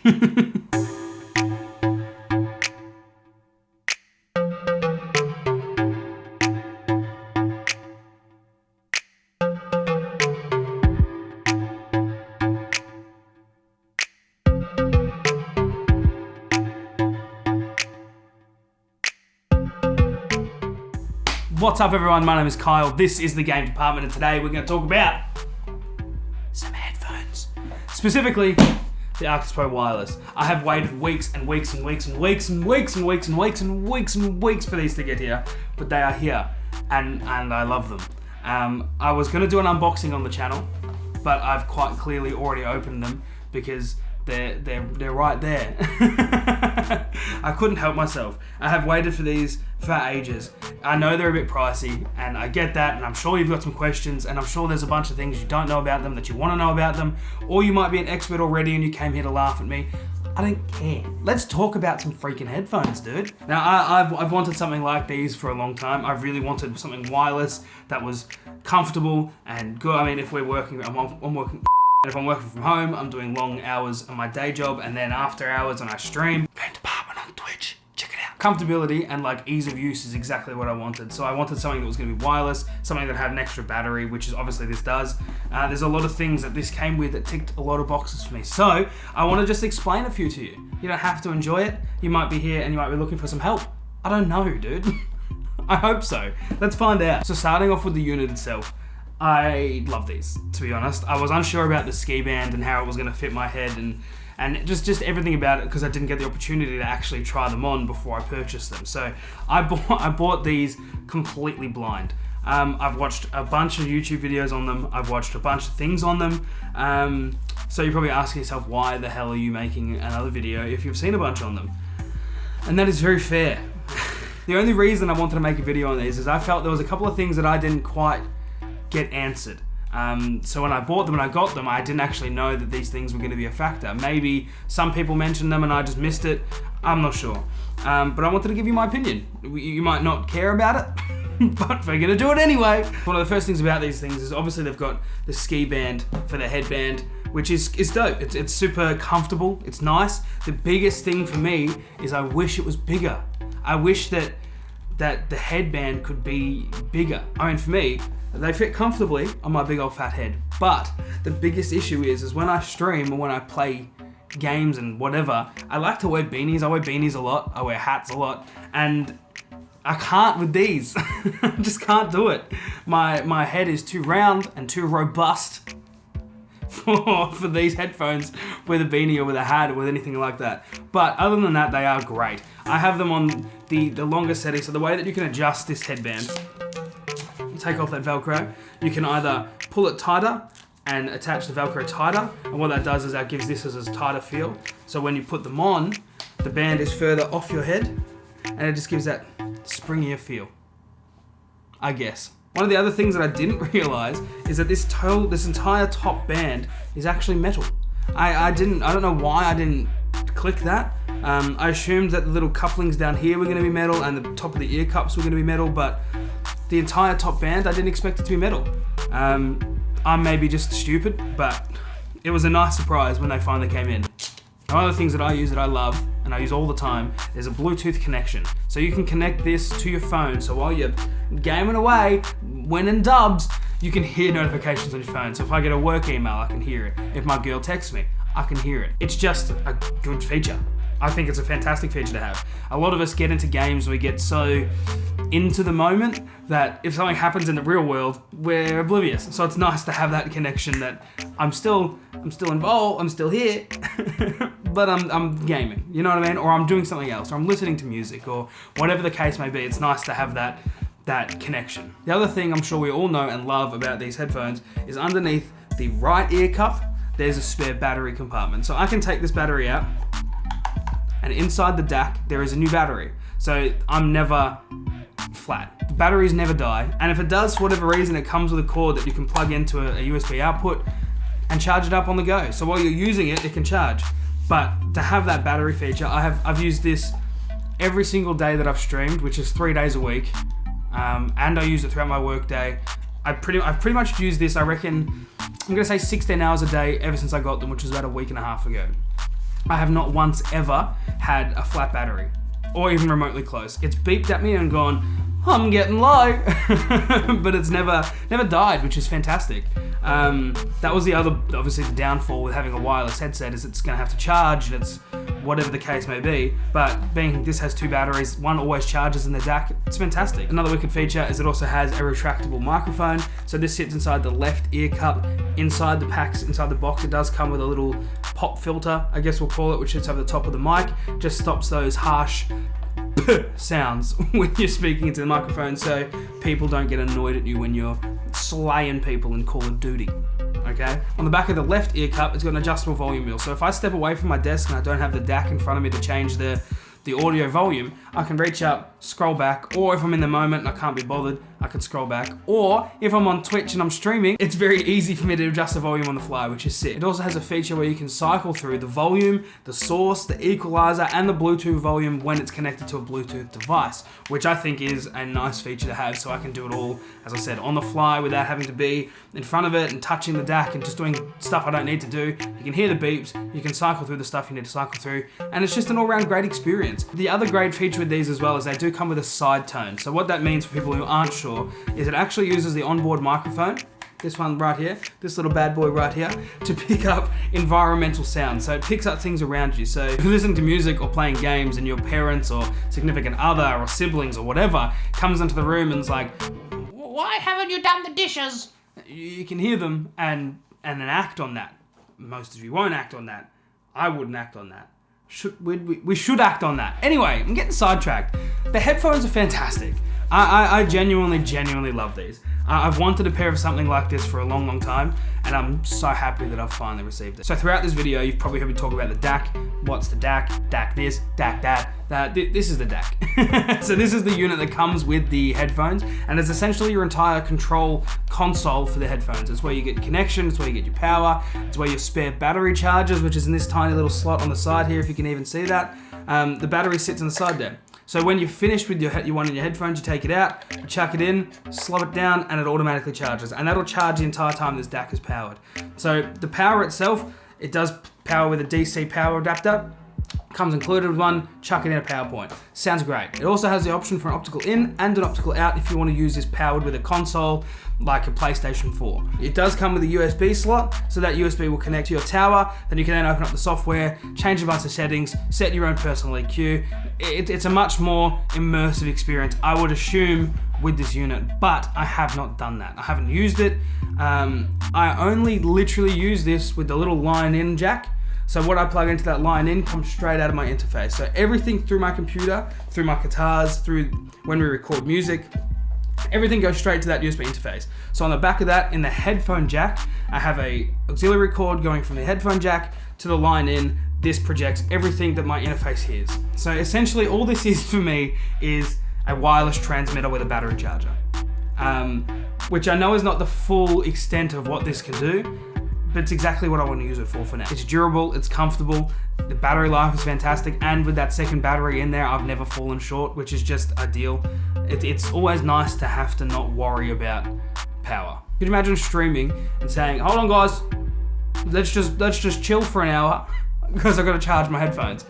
What's up everyone, my name is Kyle, this is the Game Compartment, and today we're going to talk about some headphones. Specifically, the Arctis Pro Wireless. I have waited weeks and weeks and weeks and weeks and weeks and weeks and weeks and weeks and weeks for these to get here, but they are here, and I love them. I was going to do an unboxing on the channel, but I've quite clearly already opened them because they're right there. I couldn't help myself. I have waited for these for ages. I know they're a bit pricey, and I get that, and I'm sure you've got some questions, and I'm sure there's a bunch of things you don't know about them that you want to know about them, or you might be an expert already and you came here to laugh at me. I don't care. Let's talk about some freaking headphones, dude. Now, I've wanted something like these for a long time. I've really wanted something wireless that was comfortable and good. I mean, if we're working, I'm working. If I'm working from home, I'm doing long hours on my day job, and then after hours when I stream, Game Compartment on Twitch, check it out. Comfortability and like ease of use is exactly what I wanted. So I wanted something that was going to be wireless, something that had an extra battery, which is obviously this does. There's a lot of things that this came with that ticked a lot of boxes for me. So I want to just explain a few to you. You don't have to enjoy it. You might be here and you might be looking for some help. I don't know, dude. I hope so. Let's find out. So starting off with the unit itself. I love these, to be honest. I was unsure about the ski band and how it was going to fit my head and just everything about it, because I didn't get the opportunity to actually try them on before I purchased them. So I bought these completely blind. I've watched a bunch of YouTube videos on them. I've watched a bunch of things on them. So you're probably asking yourself, why the hell are you making another video if you've seen a bunch on them? And that is very fair. The only reason I wanted to make a video on these is I felt there was a couple of things that I didn't quite get answered. So when I bought them and I got them, I didn't actually know that these things were going to be a factor. Maybe some people mentioned them and I just missed it. I'm not sure. But I wanted to give you my opinion. You might not care about it, but we're going to do it anyway. One of the first things about these things is obviously they've got the ski band for the headband, which is dope. It's super comfortable. It's nice. The biggest thing for me is I wish it was bigger. I wish that the headband could be bigger. I mean, for me, they fit comfortably on my big old fat head. But the biggest issue is when I stream or when I play games and whatever, I like to wear beanies. I wear beanies a lot. I wear hats a lot. And I can't with these. I just can't do it. My head is too round and too robust for these headphones with a beanie or with a hat or with anything like that. But other than that, they are great. I have them on the longer setting, so the way that you can adjust this headband, you take off that Velcro, you can either pull it tighter and attach the Velcro tighter, and what that does is that gives this as a tighter feel. So when you put them on, the band is further off your head, and it just gives that springier feel, I guess. One of the other things that I didn't realize is that this entire top band is actually metal. I don't know why I didn't click that. I assumed that the little couplings down here were going to be metal and the top of the ear cups were going to be metal, but the entire top band, I didn't expect it to be metal. I'm maybe just stupid, but it was a nice surprise when they finally came in. One of the things that I use that I love, and I use all the time, is a Bluetooth connection. So you can connect this to your phone, so while you're gaming away, winning dubs, you can hear notifications on your phone. So if I get a work email, I can hear it. If my girl texts me, I can hear it. It's just a good feature. I think it's a fantastic feature to have. A lot of us get into games and we get so into the moment that if something happens in the real world, we're oblivious. So it's nice to have that connection that I'm still involved, I'm still here, but I'm gaming, you know what I mean? Or I'm doing something else, or I'm listening to music, or whatever the case may be. It's nice to have that connection. The other thing I'm sure we all know and love about these headphones is underneath the right ear cup, there's a spare battery compartment. So I can take this battery out, and inside the DAC, there is a new battery. So I'm never flat. The batteries never die. And if it does, for whatever reason, it comes with a cord that you can plug into a USB output and charge it up on the go. So while you're using it, it can charge. But to have that battery feature, I've used this every single day that I've streamed, which is 3 days a week. And I use it throughout my work day. I've pretty much used this, I reckon, I'm gonna say 16 hours a day ever since I got them, which was about a week and a half ago. I have not once ever had a flat battery, or even remotely close. It's beeped at me and gone, I'm getting low, but it's never died, which is fantastic. That was the other, obviously the downfall with having a wireless headset is it's gonna have to charge, and it's whatever the case may be, but being this has 2 batteries, one always charges in the DAC, it's fantastic. Another wicked feature is it also has a retractable microphone, so this sits inside the left ear cup, inside the packs, inside the box. It does come with a little pop filter, I guess we'll call it, which sits over the top of the mic, just stops those harsh sounds when you're speaking into the microphone, so people don't get annoyed at you when you're slaying people in Call of Duty. Okay? On the back of the left ear cup, it's got an adjustable volume wheel, so if I step away from my desk and I don't have the DAC in front of me to change the audio volume, I can reach up, scroll back, or if I'm in the moment and I can't be bothered, I can scroll back. Or if I'm on Twitch and I'm streaming, it's very easy for me to adjust the volume on the fly, which is sick. It also has a feature where you can cycle through the volume, the source, the equalizer, and the Bluetooth volume when it's connected to a Bluetooth device, which I think is a nice feature to have, so I can do it all, as I said, on the fly without having to be in front of it and touching the DAC and just doing stuff I don't need to do. You can hear the beeps, you can cycle through the stuff you need to cycle through, and it's just an all-round great experience. The other great feature with these as well is they do come with a side tone. So what that means for people who aren't sure is it actually uses the onboard microphone, this one right here, this little bad boy right here, to pick up environmental sound. So it picks up things around you. So if you're listening to music or playing games and your parents or significant other or siblings or whatever comes into the room and is like, why haven't you done the dishes? You can hear them and then act on that. Most of you won't act on that. I wouldn't act on that. We should act on that. Anyway, I'm getting sidetracked. The headphones are fantastic. I genuinely love these. I've wanted a pair of something like this for a long time, and I'm so happy that I've finally received it. So throughout this video, you've probably heard me talk about the DAC. What's the DAC? DAC this, DAC that. This is the DAC. So this is the unit that comes with the headphones, and it's essentially your entire control console for the headphones. It's where you get your connection, it's where you get your power, it's where your spare battery charges, which is in this tiny little slot on the side here, if you can even see that. The battery sits on the side there. So when you're finished with your one in your headphones, you take it out, you chuck it in, slow it down, and it automatically charges. And that'll charge the entire time this DAC is powered. So the power itself, it does power with a DC power adapter. Comes included with one, chuck it in a PowerPoint. Sounds great. It also has the option for an optical in and an optical out if you want to use this powered with a console like a PlayStation 4. It does come with a USB slot, so that USB will connect to your tower, then you can then open up the software, change a bunch of settings, set your own personal EQ. It's a much more immersive experience, I would assume, with this unit, but I have not done that. I haven't used it. I only literally use this with the little line-in jack. So what I plug into that line in comes straight out of my interface. So everything through my computer, through my guitars, through when we record music, everything goes straight to that USB interface. So on the back of that, in the headphone jack, I have a auxiliary cord going from the headphone jack to the line in. This projects everything that my interface hears. So essentially all this is for me is a wireless transmitter with a battery charger. Which I know is not the full extent of what this can do, but it's exactly what I want to use it for now. It's durable, it's comfortable, the battery life is fantastic, and with that second battery in there, I've never fallen short, which is just ideal. It's always nice to have to not worry about power. Could you imagine streaming and saying, hold on guys, let's just chill for an hour because I've got to charge my headphones.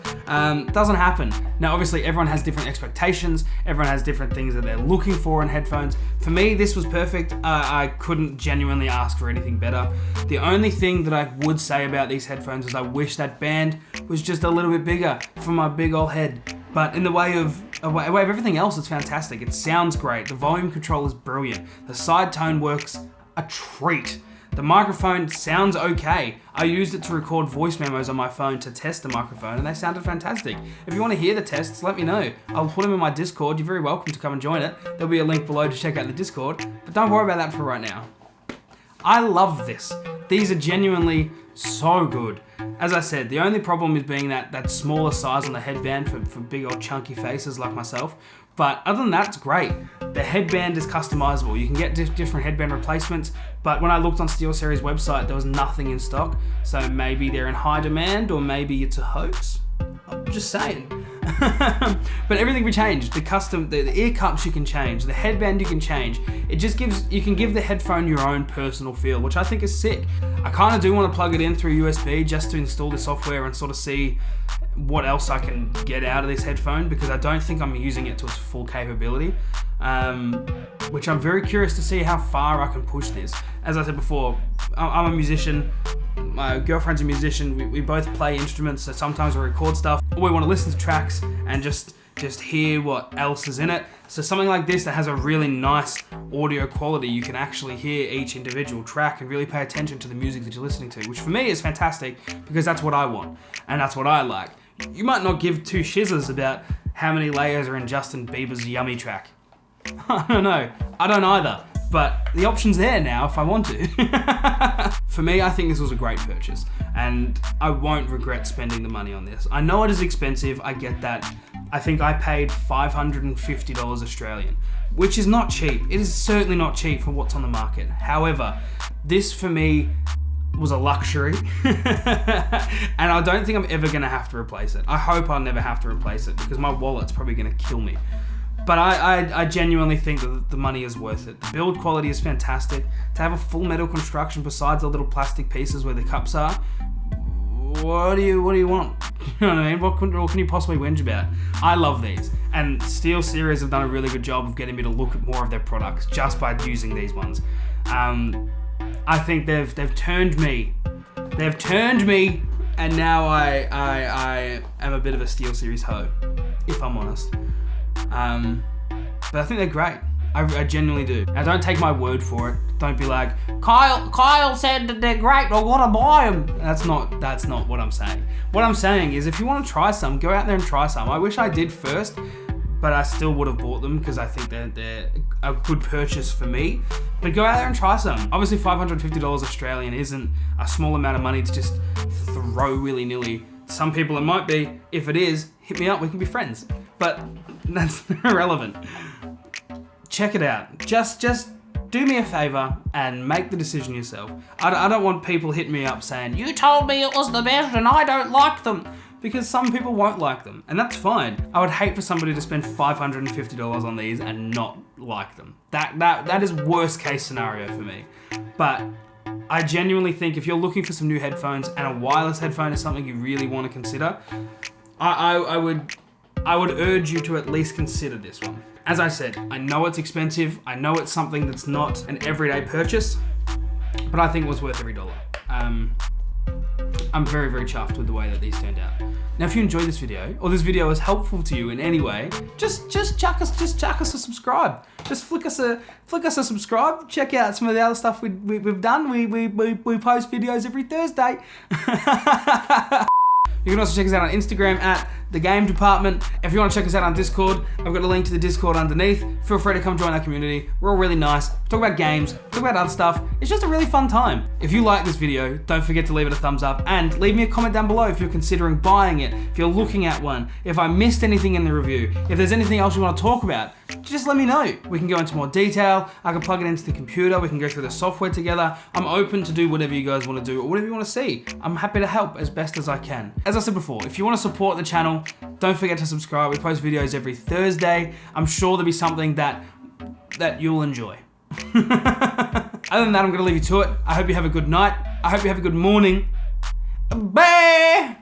Doesn't happen. Now obviously everyone has different expectations, everyone has different things that they're looking for in headphones. For me, this was perfect. I couldn't genuinely ask for anything better. The only thing that I would say about these headphones is I wish that band was just a little bit bigger for my big old head. But in the way of everything else, it's fantastic. It sounds great. The volume control is brilliant. The side tone works a treat. The microphone sounds okay. I used it to record voice memos on my phone to test the microphone, and they sounded fantastic. If you want to hear the tests, let me know. I'll put them in my Discord. You're very welcome to come and join it. There'll be a link below to check out the Discord, but don't worry about that for right now. I love this. These are genuinely so good. As I said, the only problem is being that smaller size on the headband for big old chunky faces like myself. But other than that, it's great. The headband is customizable. You can get different headband replacements, but when I looked on SteelSeries website, there was nothing in stock. So maybe they're in high demand, or maybe it's a hoax. I'm just saying. But everything can be changed. The ear cups you can change, the headband you can change. It just you can give the headphone your own personal feel, which I think is sick. I kind of do want to plug it in through USB just to install the software and sort of see what else I can get out of this headphone, because I don't think I'm using it to its full capability. Which I'm very curious to see how far I can push this. As I said before, I'm a musician. My girlfriend's a musician. We both play instruments, so sometimes we record stuff. We want to listen to tracks and just hear what else is in it. So something like this that has a really nice audio quality, you can actually hear each individual track and really pay attention to the music that you're listening to, which for me is fantastic because that's what I want and that's what I like. You might not give two shizzers about how many layers are in Justin Bieber's Yummy track. I don't know. I don't either. But the option's there now if I want to. For me, I think this was a great purchase and I won't regret spending the money on this. I know it is expensive, I get that. I think I paid $550 Australian, which is not cheap. It is certainly not cheap for what's on the market. However, this for me was a luxury and I don't think I'm ever gonna have to replace it. I hope I'll never have to replace it because my wallet's probably gonna kill me. But I genuinely think that the money is worth it. The build quality is fantastic. To have a full metal construction besides the little plastic pieces where the cups are, what do you want? You know what I mean? What can you possibly whinge about? I love these. And SteelSeries have done a really good job of getting me to look at more of their products just by using these ones. I think they've turned me. They've turned me, and now I am a bit of a SteelSeries hoe, if I'm honest. But I think they're great. I genuinely do. Now don't take my word for it. Don't be like, Kyle said that they're great, I want to buy them. That's not what I'm saying. What I'm saying is if you want to try some, go out there and try some. I wish I did first, but I still would have bought them because I think they're a good purchase for me. But go out there and try some. Obviously $550 Australian isn't a small amount of money to just throw willy-nilly. Some people it might be. If it is, hit me up, we can be friends. But that's irrelevant. Check it out. Just do me a favor and make the decision yourself. I don't want people hitting me up saying, you told me it was the best and I don't like them. Because some people won't like them, and that's fine. I would hate for somebody to spend $550 on these and not like them. That is worst case scenario for me. But I genuinely think if you're looking for some new headphones and a wireless headphone is something you really want to consider, I would urge you to at least consider this one. As I said, I know it's expensive. I know it's something that's not an everyday purchase, but I think it was worth every dollar. I'm very, very chuffed with the way that these turned out. Now, if you enjoyed this video, or this video is helpful to you in any way, just chuck us a subscribe. Just flick us a subscribe. Check out some of the other stuff we've done. We post videos every Thursday. You can also check us out on Instagram at The Game Department. If you want to check us out on Discord, I've got a link to the Discord underneath. Feel free to come join our community. We're all really nice. Talk about games, talk about other stuff. It's just a really fun time. If you like this video, don't forget to leave it a thumbs up and leave me a comment down below if you're considering buying it, if you're looking at one, if I missed anything in the review, if there's anything else you want to talk about, just let me know. We can go into more detail. I can plug it into the computer. We can go through the software together. I'm open to do whatever you guys want to do or whatever you want to see. I'm happy to help as best as I can. As I said before, if you want to support the channel, don't forget to subscribe. We post videos every Thursday. I'm sure there'll be something that you'll enjoy. Other than that, I'm going to leave you to it. I hope you have a good night. I hope you have a good morning. Bye!